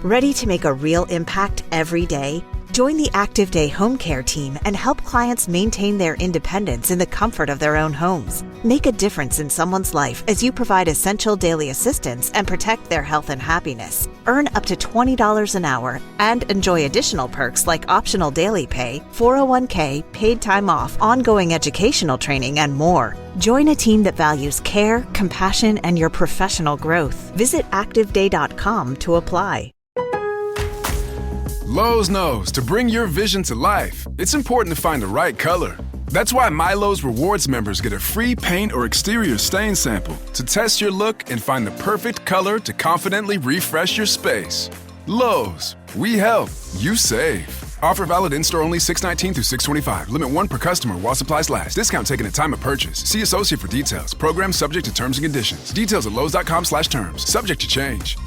Ready to make a real impact every day? Join the Active Day Home Care team and help clients maintain their independence in the comfort of their own homes. Make a difference in someone's life as you provide essential daily assistance and protect their health and happiness. Earn up to $20 an hour and enjoy additional perks like optional daily pay, 401k, paid time off, ongoing educational training, and more. Join a team that values care, compassion, and your professional growth. Visit activeday.com to apply. Lowe's knows to bring your vision to life, it's important to find the right color. That's why MyLowe's Rewards members get a free paint or exterior stain sample to test your look and find the perfect color to confidently refresh your space. Lowe's, we help, you save. Offer valid in-store only 6/19 through 6/25. Limit 1 per customer while supplies last. Discount taken at time of purchase. See associate for details. Program subject to terms and conditions. Details at lowes.com/terms. Subject to change.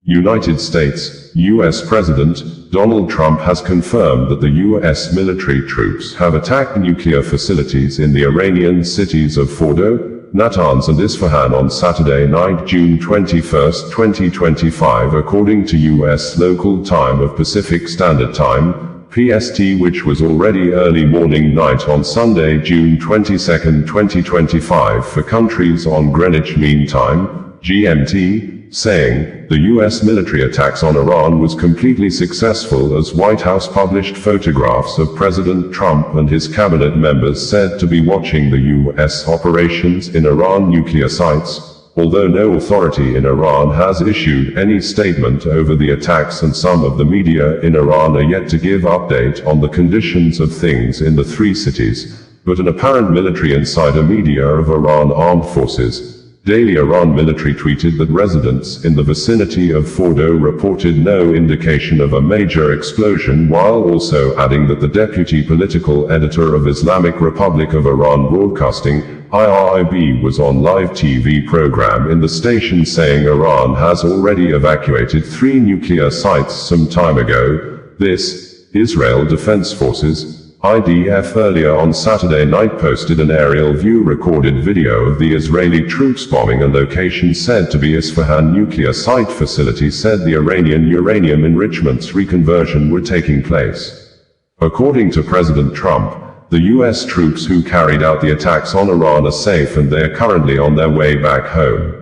United States, U.S. President Donald Trump has confirmed that the U.S. military troops have attacked nuclear facilities in the Iranian cities of Fordow, Natanz and Isfahan on Saturday night, June 21, 2025, according to U.S. local time of Pacific Standard Time, PST, which was already early morning night on Sunday, June 22, 2025 for countries on Greenwich Mean Time, GMT, saying, the U.S. military attacks on Iran was completely successful as Whitehouse published photographs of President Trump and his cabinet members said to be watching the U.S. operations in Iran nuclear sites, although no authority in Iran has issued any statement over the attacks and some of the media in Iran are yet to give update on the conditions of things in the three cities, but an apparent military insider media of Iran Armed Forces Daily Iran military tweeted that residents in the vicinity of Fordow reported no indication of a major explosion, while also adding that the deputy political editor of Islamic Republic of Iran Broadcasting, IRIB, was on live TV program in the station saying Iran has already evacuated 3 nuclear sites some time ago. This, Israel Defense Forces, IDF, earlier on Saturday night posted an aerial view recorded video of the Israeli troops bombing a location said to be Isfahan Nuclear site. Facility said the Iranian uranium enrichments reconversion were taking place. According to President Trump, the U.S. troops who carried out the attacks on Iran are safe and they are currently on their way back home,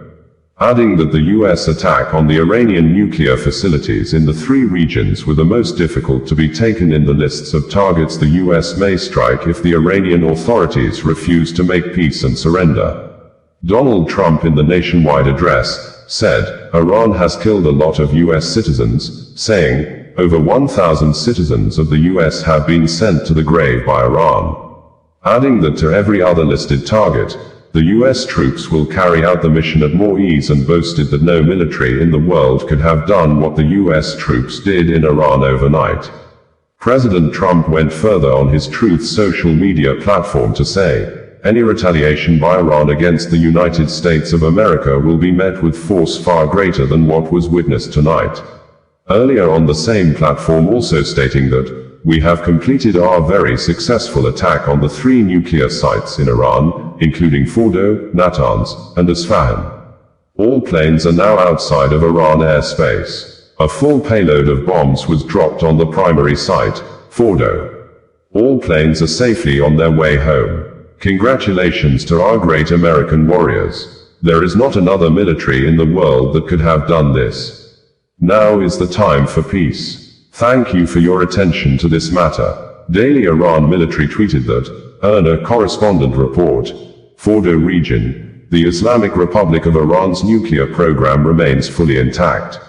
adding that the U.S. attack on the Iranian nuclear facilities in the 3 regions were the most difficult to be taken in the lists of targets the U.S. may strike if the Iranian authorities refuse to make peace and surrender. Donald Trump, in the nationwide address, said, Iran has killed a lot of U.S. citizens, saying, over 1,000 citizens of the U.S. have been sent to the grave by Iran, adding that to every other listed target, the U.S. troops will carry out the mission at more ease, and boasted that no military in the world could have done what the U.S. troops did in Iran overnight. President Trump went further on his Truth social media platform to say, any retaliation by Iran against the United States of America will be met with force far greater than what was witnessed tonight. Earlier on the same platform also stating that, we have completed our very successful attack on the 3 nuclear sites in Iran, including Fordow, Natanz, and Isfahan. All planes are now outside of Iran airspace. A full payload of bombs was dropped on the primary site, Fordow. All planes are safely on their way home. Congratulations to our great American warriors. There is not another military in the world that could have done this. Now is the time for peace. Thank you for your attention to this matter. Daily Iran military tweeted that, IRNA correspondent report, Fordow region, the Islamic Republic of Iran's nuclear program remains fully intact.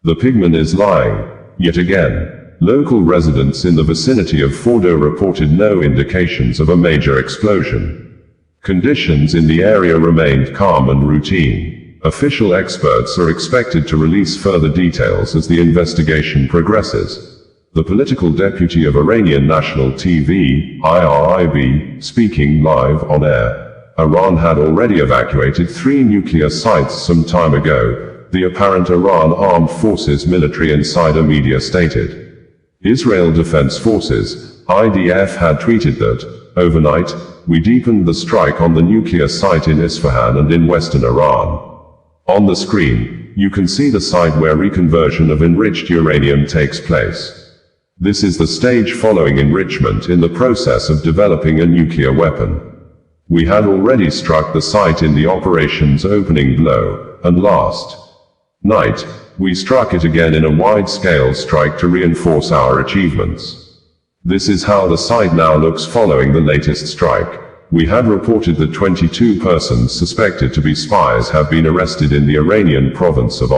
The pigman is lying, yet again. Local residents in the vicinity of Fordow reported no indications of a major explosion. Conditions in the area remained calm and routine. Official experts are expected to release further details as the investigation progresses. The political deputy of Iranian National TV, IRIB, speaking live on air. Iran had already evacuated 3 nuclear sites some time ago, the apparent Iran Armed Forces military insider media stated. Israel Defense Forces, IDF, had tweeted that, overnight, we deepened the strike on the nuclear site in Isfahan and in western Iran. On the screen, you can see the site where reconversion of enriched uranium takes place. This is the stage following enrichment in the process of developing a nuclear weapon. We had already struck the site in the operation's opening blow, and last night, we struck it again in a wide-scale strike to reinforce our achievements. This is how the site now looks following the latest strike. We had reported that 22 persons suspected to be spies have been arrested in the Iranian province of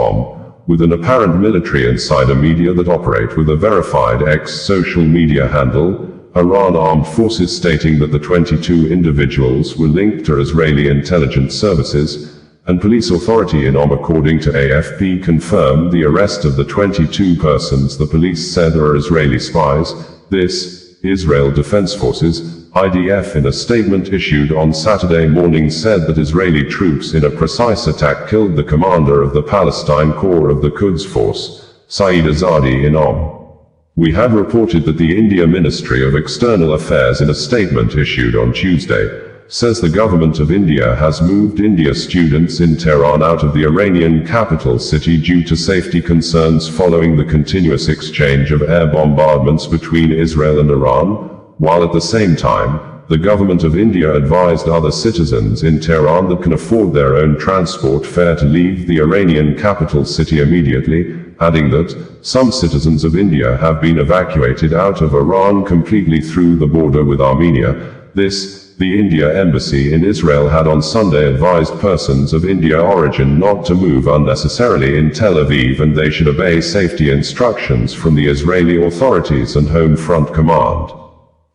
with an apparent military insider media that operate with a verified ex-social media handle, Iran Armed Forces, stating that the 22 individuals were linked to Israeli intelligence services, and police authority in according to AFP, confirmed the arrest of the 22 persons the police said are Israeli spies. This, Israel Defense Forces, IDF, in a statement issued on Saturday morning said that Israeli troops in a precise attack killed the commander of the Palestine Corps of the Quds Force, Saeed Azadi, in We had reported that the India Ministry of External Affairs, in a statement issued on Tuesday, says the government of India has moved India students in Tehran out of the Iranian capital city due to safety concerns following the continuous exchange of air bombardments between Israel and Iran, while at the same time, the government of India advised other citizens in Tehran that can afford their own transport fare to leave the Iranian capital city immediately, adding that some citizens of India have been evacuated out of Iran completely through the border with Armenia. The India Embassy in Israel had on Sunday advised persons of India origin not to move unnecessarily in Tel Aviv, and they should obey safety instructions from the Israeli authorities and Home Front Command.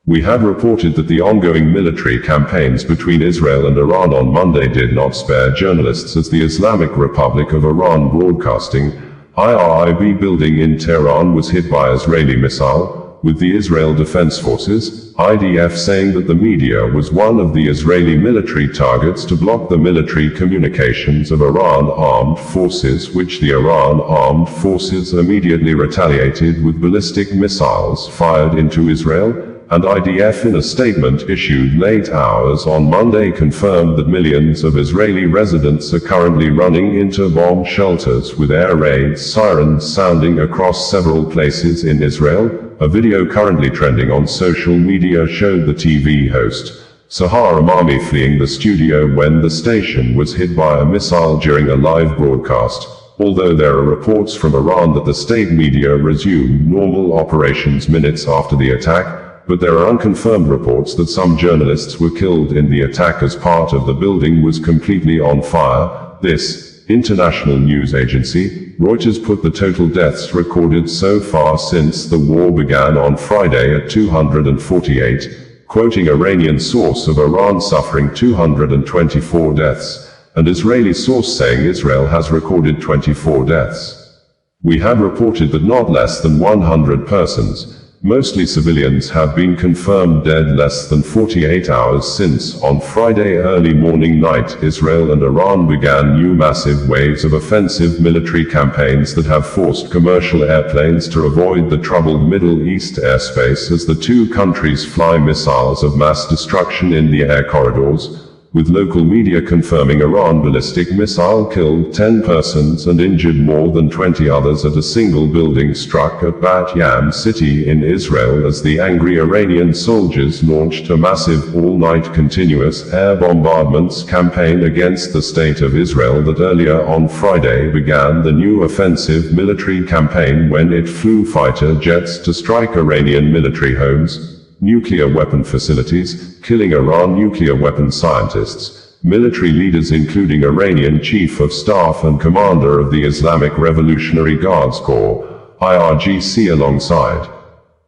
We had reported that the ongoing military campaigns between Israel and Iran on Monday did not spare journalists, as the Islamic Republic of Iran Broadcasting, IRIB building in Tehran was hit by Israeli missile, with the Israel Defense Forces, IDF, saying that the media was one of the Israeli military targets to block the military communications of Iran Armed Forces, which the Iran Armed Forces immediately retaliated with ballistic missiles fired into Israel, and IDF, in a statement issued late hours on Monday, confirmed that millions of Israeli residents are currently running into bomb shelters, with air raid sirens sounding across several places in Israel. A video currently trending on social media showed the TV host, Sahar Amami, fleeing the studio when the station was hit by a missile during a live broadcast. Although there are reports from Iran that the state media resumed normal operations minutes after the attack, but there are unconfirmed reports that some journalists were killed in the attack as part of the building was completely on fire. This international news agency, Reuters, put the total deaths recorded so far since the war began on Friday at 248, quoting Iranian source of Iran suffering 224 deaths, and Israeli source saying Israel has recorded 24 deaths. We had reported that not less than 100 persons, mostly civilians, have been confirmed dead less than 48 hours since, on Friday early morning night, Israel and Iran began new massive waves of offensive military campaigns that have forced commercial airplanes to avoid the troubled Middle East airspace as the two countries fly missiles of mass destruction in the air corridors, with local media confirming Iran ballistic missile killed 10 persons and injured more than 20 others at a single building struck at Bat Yam city in Israel, as the angry Iranian soldiers launched a massive all-night continuous air bombardments campaign against the state of Israel that earlier on Friday began the new offensive military campaign when it flew fighter jets to strike Iranian military homes, nuclear weapon facilities, killing Iran nuclear weapon scientists, military leaders including Iranian Chief of Staff and Commander of the Islamic Revolutionary Guards Corps, IRGC, alongside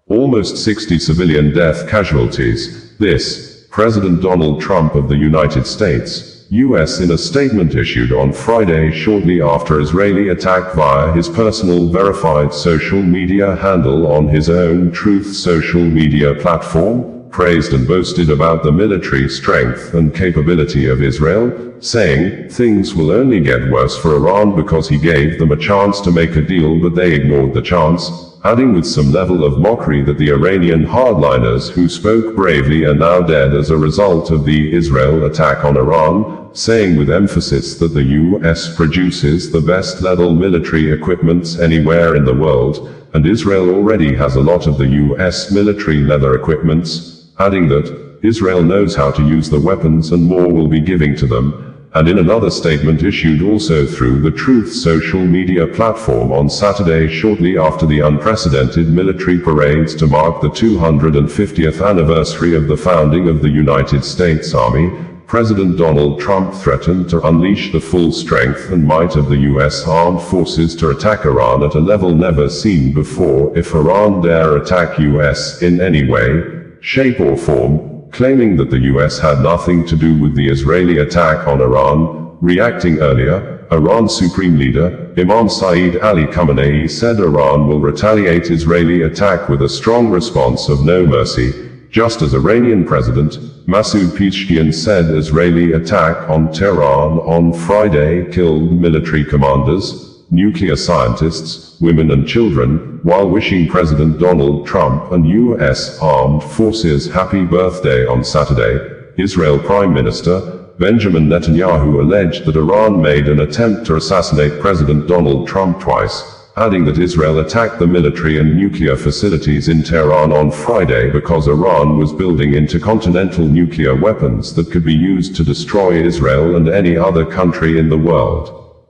almost 60 civilian death casualties. This, President Donald Trump of the United States, U.S., in a statement issued on Friday shortly after Israeli attack via his personal verified social media handle on his own Truth social media platform, praised and boasted about the military strength and capability of Israel, saying, "Things will only get worse for Iran because he gave them a chance to make a deal but they ignored the chance," adding with some level of mockery that the Iranian hardliners who spoke bravely are now dead as a result of the Israel attack on Iran. saying with emphasis that the US produces the best level military equipments anywhere in the world, and Israel already has a lot of the US military leather equipments, adding that Israel knows how to use the weapons and more will be giving to them. And in another statement issued also through the Truth social media platform on Saturday shortly after the unprecedented military parades to mark the 250th anniversary of the founding of the United States Army, President Donald Trump threatened to unleash the full strength and might of the U.S. armed forces to attack Iran at a level never seen before if Iran dare attack U.S. in any way, shape or form, claiming that the U.S. had nothing to do with the Israeli attack on Iran. Reacting earlier, Iran's Supreme Leader, Imam Saeed Ali Khamenei said Iran will retaliate Israeli attack with a strong response of no mercy, just as Iranian President Masoud Pezeshkian said Israeli attack on Tehran on Friday killed military commanders, nuclear scientists, women and children, while wishing President Donald Trump and U.S. Armed Forces happy birthday on Saturday. Israel Prime Minister Benjamin Netanyahu alleged that Iran made an attempt to assassinate President Donald Trump twice, adding that Israel attacked the military and nuclear facilities in Tehran on Friday because Iran was building intercontinental nuclear weapons that could be used to destroy Israel and any other country in the world.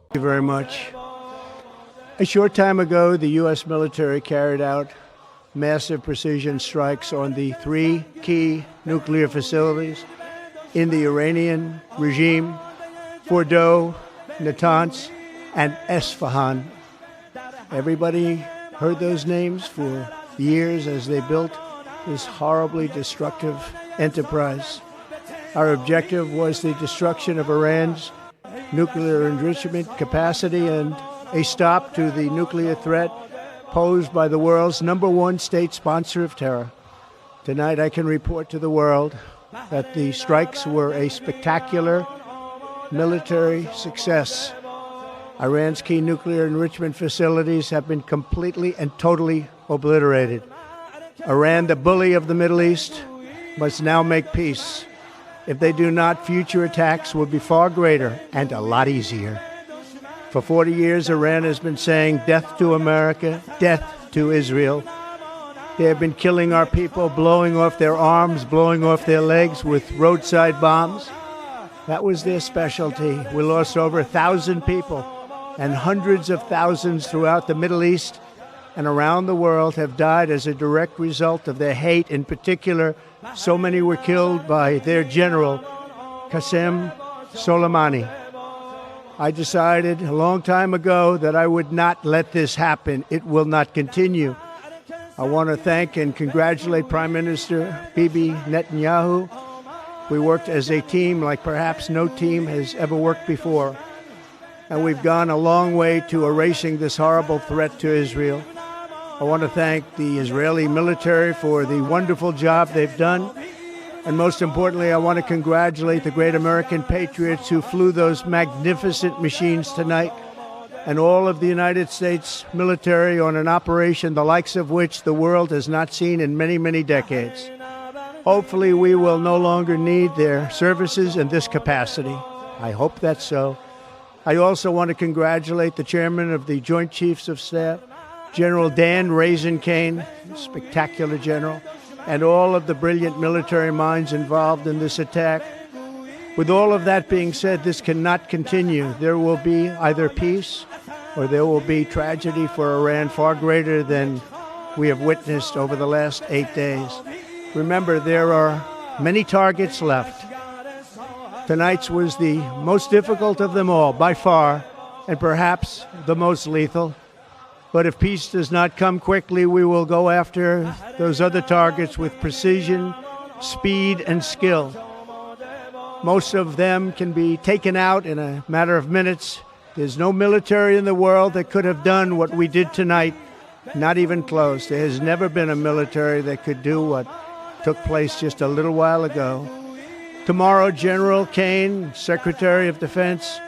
Thank you very much. A short time ago, the U.S. military carried out massive precision strikes on the 3 key nuclear facilities in the Iranian regime, Fordow, Natanz, and Isfahan. Everybody heard those names for years as they built this horribly destructive enterprise. Our objective was the destruction of Iran's nuclear enrichment capacity and a stop to the nuclear threat posed by the world's #1 state sponsor of terror. Tonight I can report to the world that the strikes were a spectacular military success. Iran's key nuclear enrichment facilities have been completely and totally obliterated. Iran, the bully of the Middle East, must now make peace. If they do not, future attacks will be far greater and a lot easier. For 40 years, Iran has been saying death to America, death to Israel. They have been killing our people, blowing off their arms, blowing off their legs with roadside bombs. That was their specialty. We lost over 1,000 people, and hundreds of thousands throughout the Middle East and around the world have died as a direct result of their hate. In particular, so many were killed by their general, Qasem Soleimani. I decided a long time ago that I would not let this happen. It will not continue. I want to thank and congratulate Prime Minister Bibi Netanyahu. We worked as a team like perhaps no team has ever worked before. And we've gone a long way to erasing this horrible threat to Israel. I want to thank the Israeli military for the wonderful job they've done. And most importantly, I want to congratulate the great American patriots who flew those magnificent machines tonight, and all of the United States military on an operation the likes of which the world has not seen in many, many decades. Hopefully, we will no longer need their services in this capacity. I hope that's so. I also want to congratulate the chairman of the Joint Chiefs of Staff, General Dan Raisin Kane, spectacular general, and all of the brilliant military minds involved in this attack. With all of that being said, this cannot continue. There will be either peace or there will be tragedy for Iran far greater than we have witnessed over the last 8 days. Remember, there are many targets left. Tonight's was the most difficult of them all, by far, and perhaps the most lethal. But if peace does not come quickly, we will go after those other targets with precision, speed, and skill. Most of them can be taken out in a matter of minutes. There's no military in the world that could have done what we did tonight, not even close. There has never been a military that could do what took place just a little while ago. Tomorrow, General Kane, Secretary of Defense,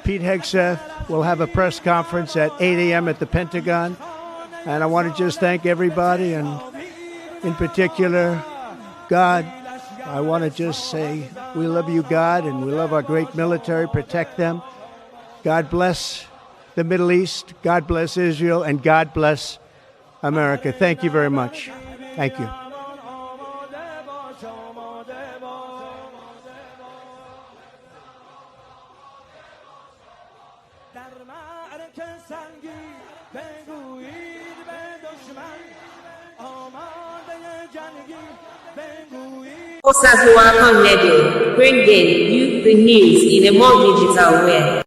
Pete Hegseth will have a press conference at 8 a.m. at the Pentagon. And I want to just thank everybody, and in particular, God I want to just say we love you, God, and we love our great military. Protect them. God bless the Middle East. God bless Israel, and God bless America. Thank you very much. Thank you. Osazuwakan Radio, bringing you the news in a more digital way.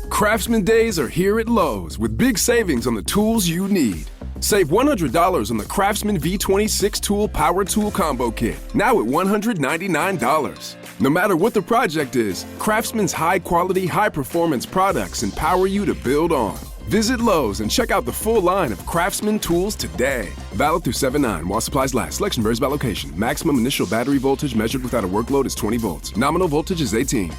Craftsman Days are here at Lowe's with big savings on the tools you need. Save $100 on the Craftsman V26 Tool Power Tool Combo Kit, now at $199. No matter what the project is, Craftsman's high-quality, high-performance products empower you to build on. Visit Lowe's and check out the full line of Craftsman tools today. Valid through 7/9 while supplies last. Selection varies by location. Maximum initial battery voltage measured without a workload is 20 volts. Nominal voltage is 18.